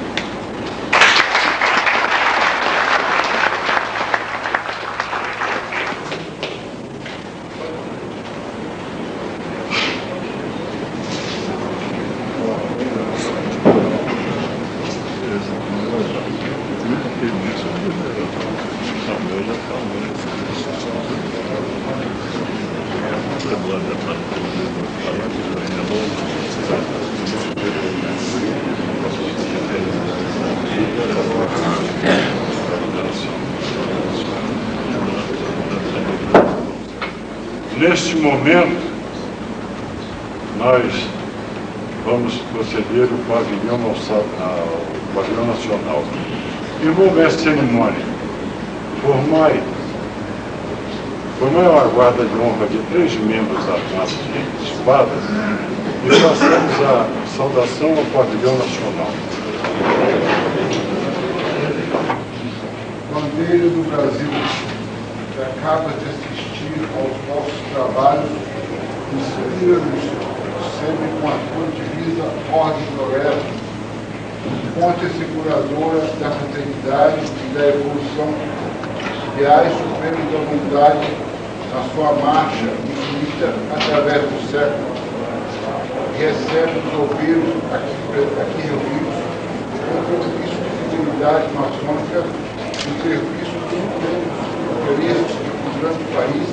Thank you. Neste momento, nós vamos proceder ao pavilhão nacional. Envolve essa cerimônia. Formai uma guarda de honra de 3 membros da classe de espadas e passamos a saudação ao pavilhão nacional. Bandeira do Brasil, que acaba de assistir aos nossos trabalhos, inspira-nos sempre com a tua divisa ordem e progresso, fonte asseguradora da fraternidade e da evolução, ideais supremos da humanidade na sua marcha infinita através do século. Recebe os obreiros aqui reunidos com compromisso de fidelidade maçônica no serviço dos interesses do grande país,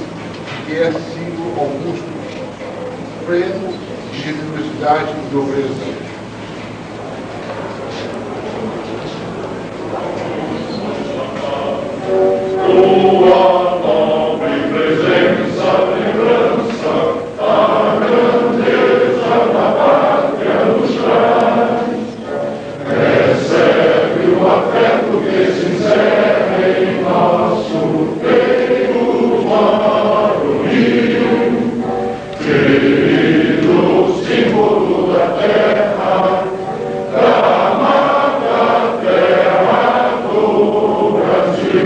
que é símbolo augusto, pleno de generosidade e nobreza. Tua nobre presença, lembrança, a grandeza da pátria nos traz. Recebe o afeto que se encerra em nosso peito varonil, querido símbolo da terra, da amada terra do Brasil.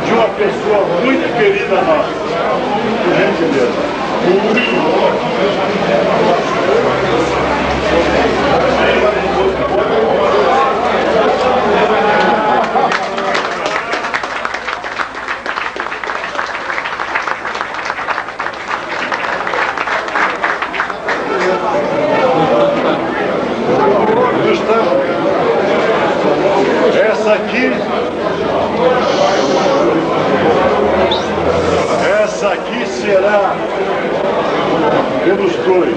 de uma pessoa muito querida nossa. Por gentileza. Essa aqui será pelos dois.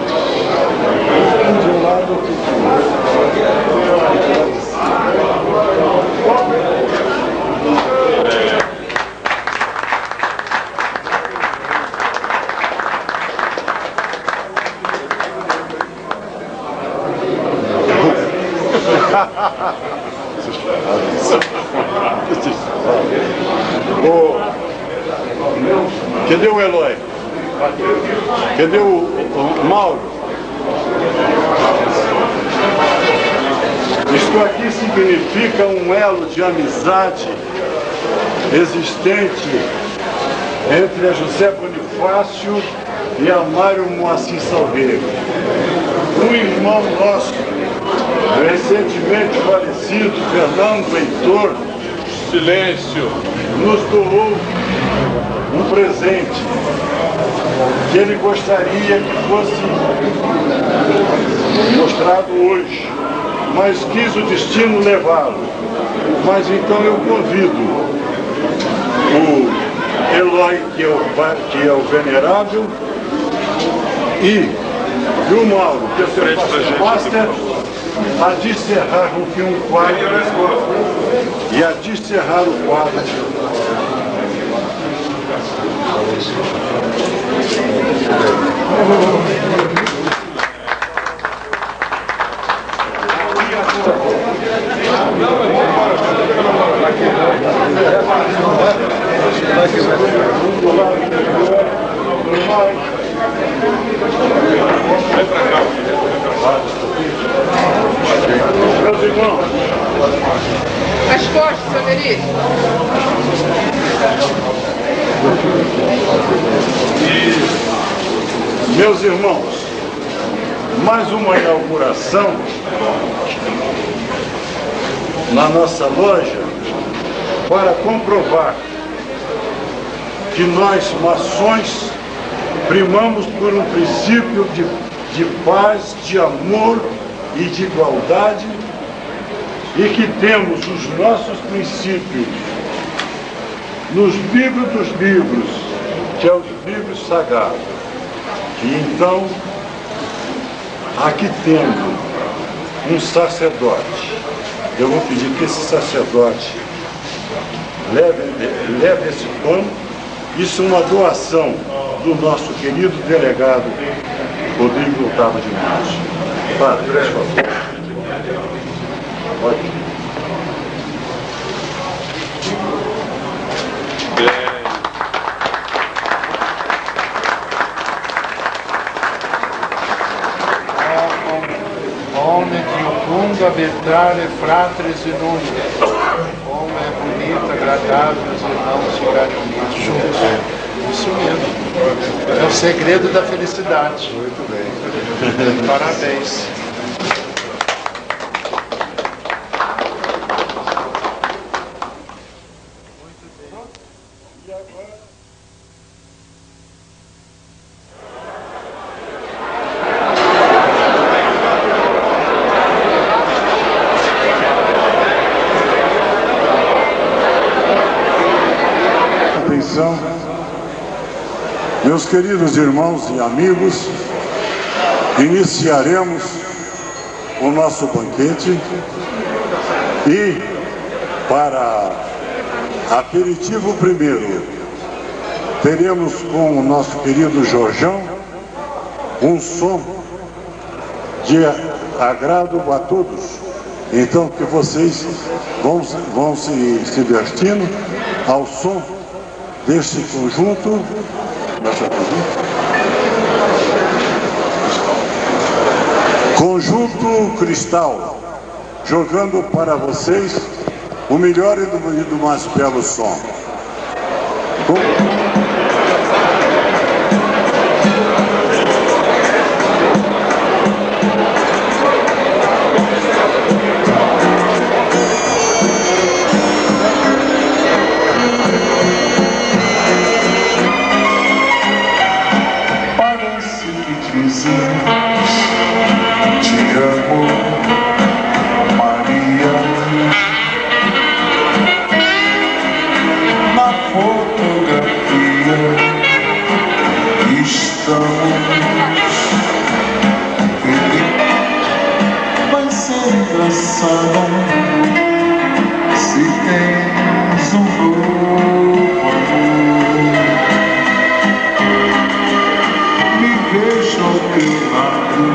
Um de um lado, outro Cadê o Eloy? Cadê o Mauro? Isto aqui significa um elo de amizade existente entre a José Bonifácio e a Mário Moacir Salgueiro. Um irmão nosso, recentemente falecido, Fernando Heitor, silêncio, nos doou um presente que ele gostaria que fosse mostrado hoje, mas quis o destino levá-lo. Mas então eu convido o Eloy, que é o venerável, e o Mauro, que é o seu master, a descerrar um quadro e a descerrar o quadro. Meus irmãos, as costas, seu Neri. Meus irmãos, mais uma inauguração na nossa loja para comprovar que nós, maçons, primamos por um princípio de paz, de amor e de igualdade, e que temos os nossos princípios nos livros dos livros, que é os livros sagrados. E então, aqui tendo um sacerdote, eu vou pedir que esse sacerdote leve esse pão. Isso é uma doação do nosso querido delegado Rodrigo Otávio de Matos. Padre, por favor. Pode. Omne diucunga vetrare fratres in unum. Como é bonita, agradável, os irmãos ficarem unidos juntos. Isso mesmo. É o segredo da felicidade. Muito bem. Parabéns. Meus queridos irmãos e amigos, iniciaremos o nosso banquete e, para aperitivo primeiro, teremos com o nosso querido Jorjão um som de agrado a todos. Então que vocês vão se divertindo ao som deste conjunto. Conjunto Cristal, jogando para vocês o melhor e do mais belo som. Vai ser engraçado se tens um novo amor. Me vejo ao teu lado,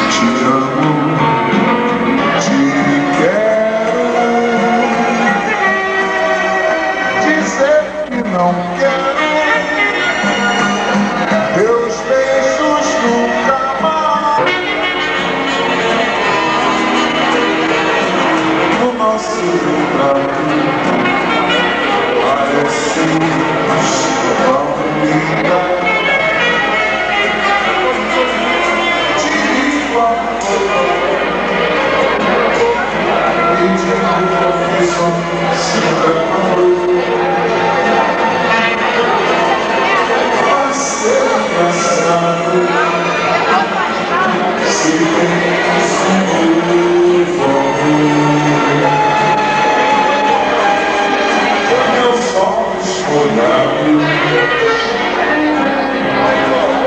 te amo, te quero. Dizer que não quero teus beijos nunca mais. O nosso retrato parece uma avenida. Te digo amor e digo confissão sem amor. Vai ser engraçado se tens um novo amor. Meus olhos molhados,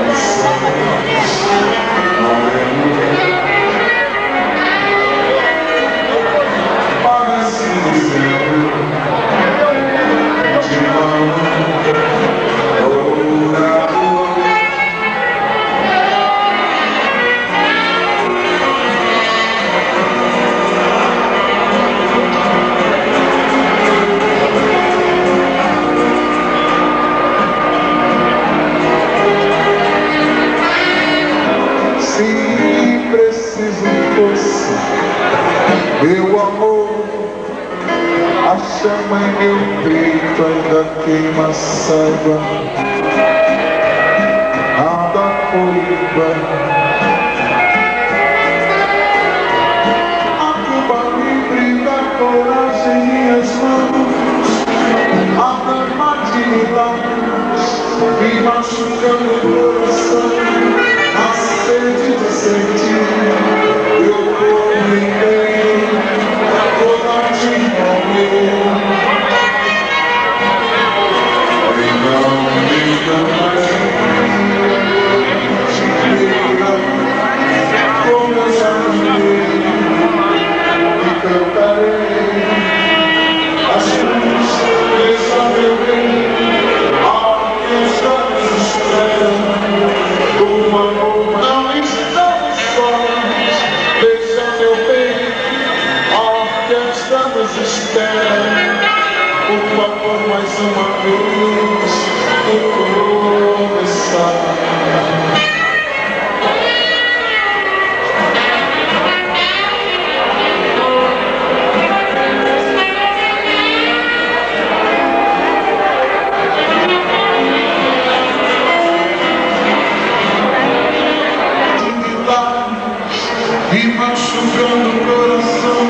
os sonhos não lembro. Parece dezembro de mão ou na rua. Se preciso fosse, meu amor, a chama em meu peito ainda queima, saiba, nada coiba. A Cuba livre da coragem em minhas mãos, a dama de milagres me machucando o coração. A sede de sentir, eu corro em bem, toda de morrer. E não me cantarei, te liga, como eu já amei. E cantarei as cruzes, deixa meu bem, a orquestra nos espera. O amor não estamos sós, deixa meu bem, a orquestra nos espera. Por favor, mais uma vez, e começar. Me machucando o coração,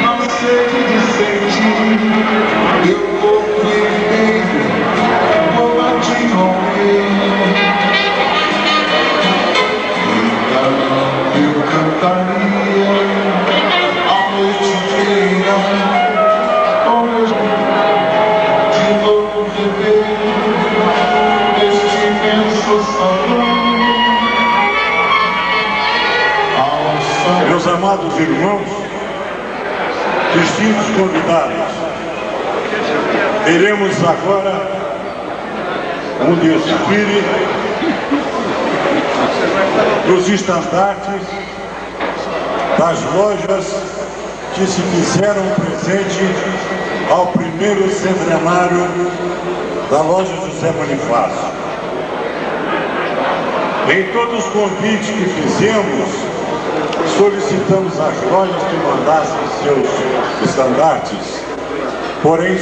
na sede de sentir, eu vou viver, vou bater morrer. Então eu cantaria a noite inteira, de novo viver este imenso salão. Meus amados irmãos, distintos convidados, teremos agora um desfile dos estandartes das lojas que se fizeram presente ao primeiro centenário da loja José Bonifácio. Em todos os convites que fizemos, solicitamos às lojas que mandassem seus estandartes, porém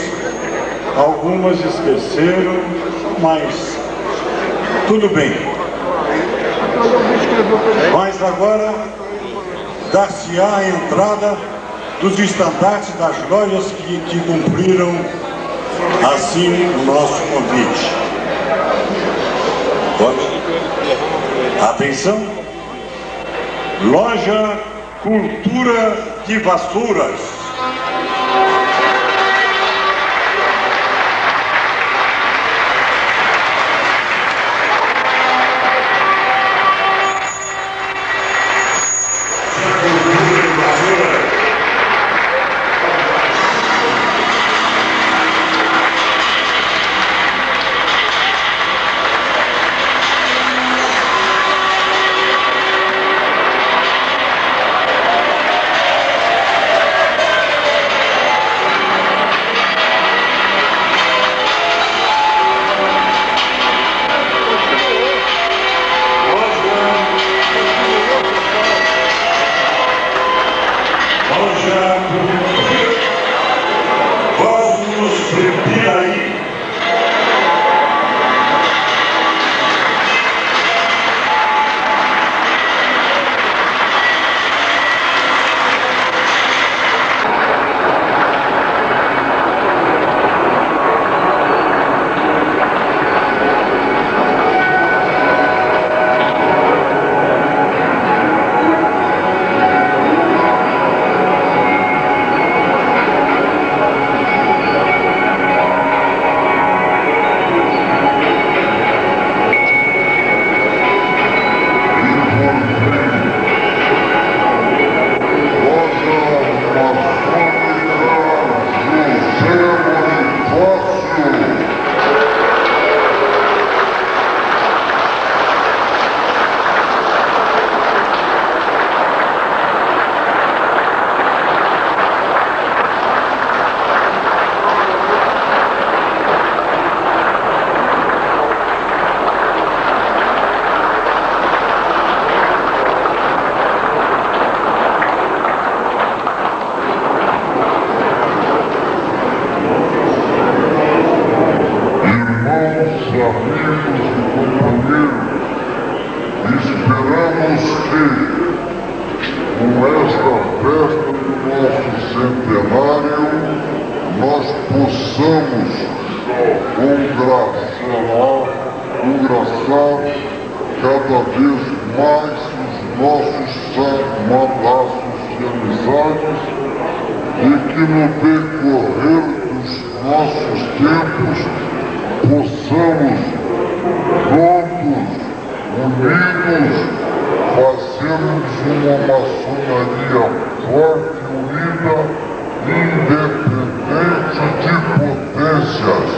algumas esqueceram, mas tudo bem. Mas agora dar-se-á a entrada dos estandartes das lojas que cumpriram assim o nosso convite. Atenção! Loja Cultura de Vassouras. Esperamos que, com esta festa do nosso centenário, nós possamos congraçar cada vez mais os nossos laços de amizades e que no decorrer dos nossos tempos possamos juntos, unidos, fazermos uma maçonaria forte, unida, independente de potências.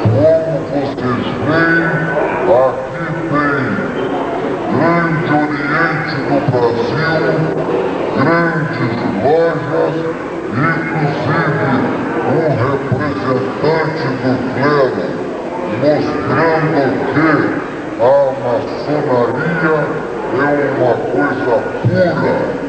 Como vocês veem, aqui tem Grande Oriente do Brasil, grandes lojas, inclusive um representante do clero, mostrando que a maçonaria é uma coisa pura.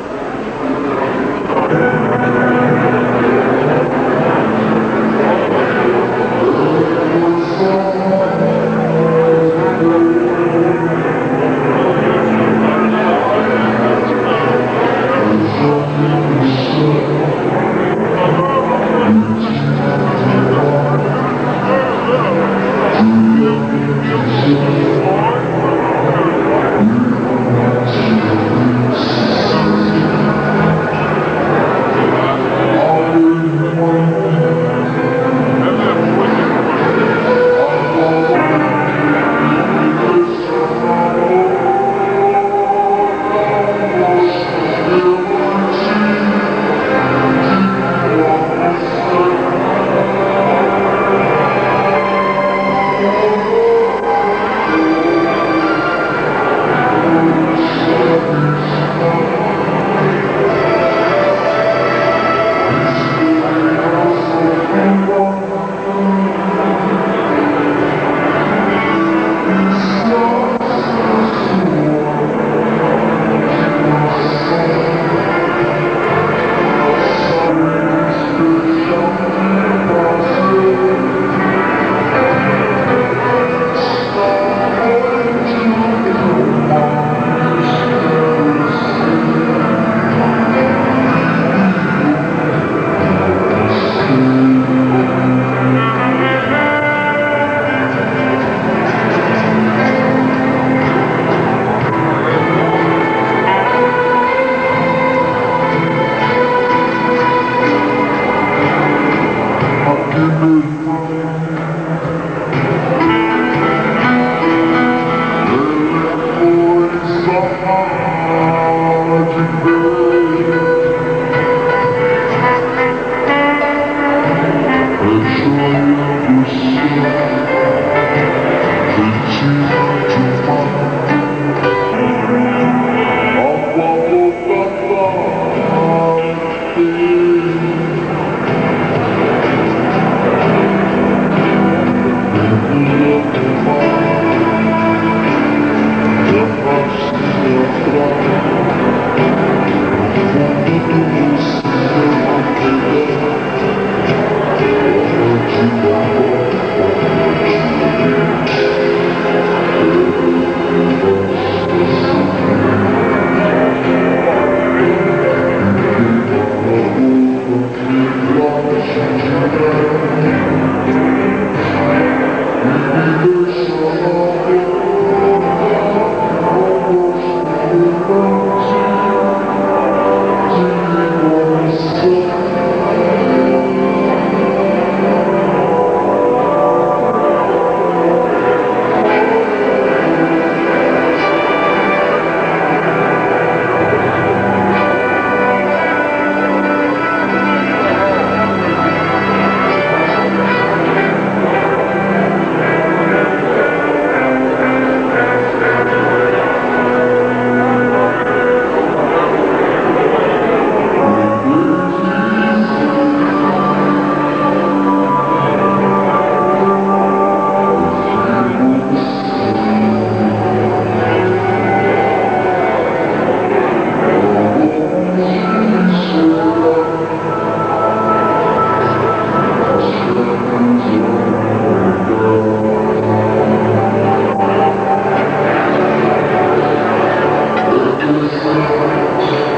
Thank you.